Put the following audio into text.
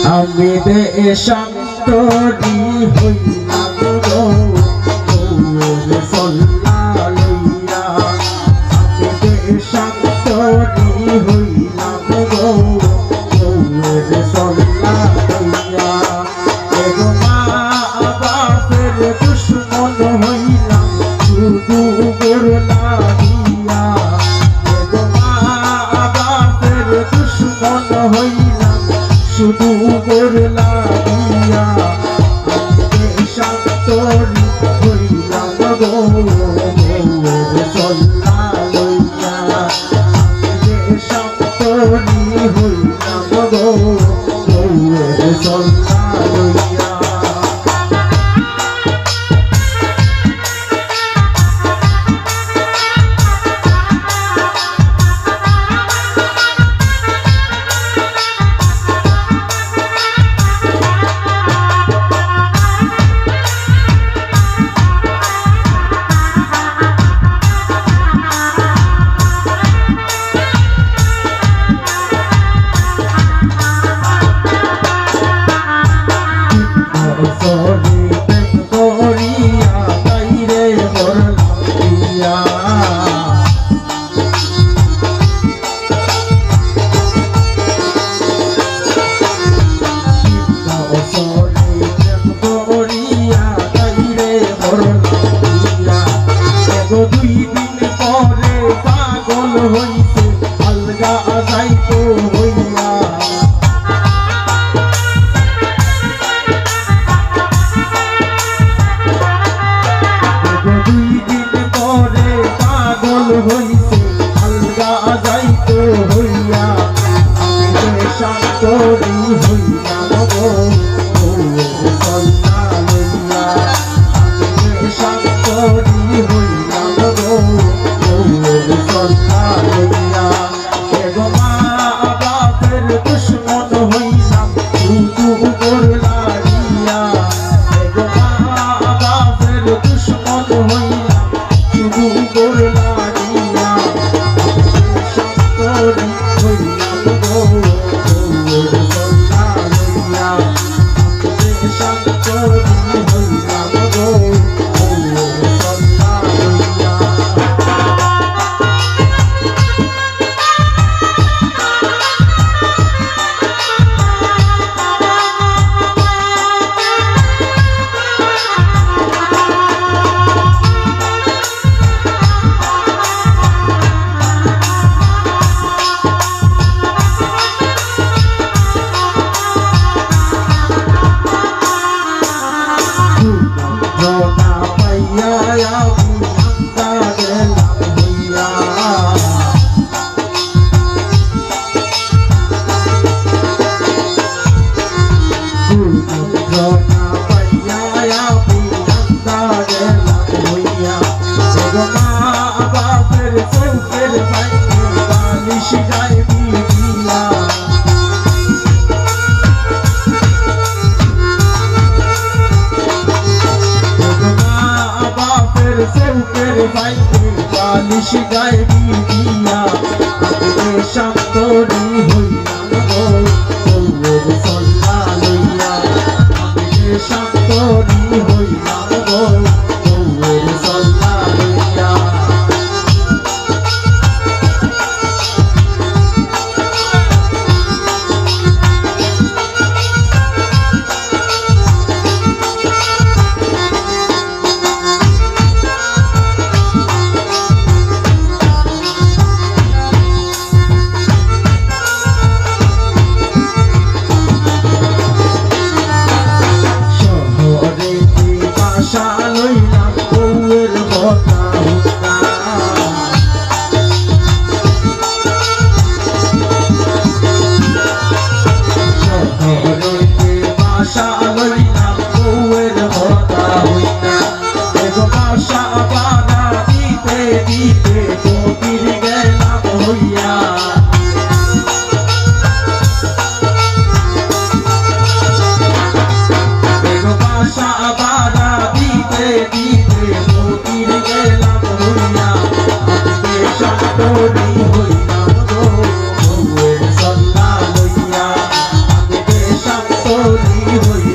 আমি দেশান্তরি হইলাম গো সল্লা লইয়া আমি দেশান্তরি হইলাম গো সল্লা লইয়া এগো মা বাপের দুশ্মন হইলাম শুধু গোরলা দিয়া এগো মা বাপের দুশ্মন হইলাম শুধু গোরলা দিয়া দেশান্তরি হইলাম গো সল্লা লইয়া দেশান্তরি হইলাম গো সল্লা লইয়া দুই দিন পরে পাগল হইছে আলগা যাইতো হইয়া দুই দিন পরে পাগল হইছে আলগা যাইতো হইয়া আমি দেশান্তরি হইলাম গো সল্লা লইয়া আমি দেশান্তরি হইলাম গো সল্লা লইয়া এগো মা বাপের দুশ্মন হইলাম শুধু গোরলা দিয়া এগো মা বাপের দুশ্মন হইলাম শুধু গোরলা দিয়া দেশান্তরি হইলাম গো সল্লা লইয়া দেশান্তরি হইলাম গো সল্লা লইয়া জনা পাইয়া আমি আন্দা গেলাম হইয়া জনা পাইয়া আমি আন্দা গেলাম হইয়া এগো মা বাপের চৌকের ভাইকে বালিশ গাইবি দিয়া চৌকের বাইকে বালিশ গাইবি দিয়া আমি দেশান্তরি হইলাম গো সল্লা লইয়া আমি দেশান্তরি হইলাম গো সল্লা লইয়া হইয়া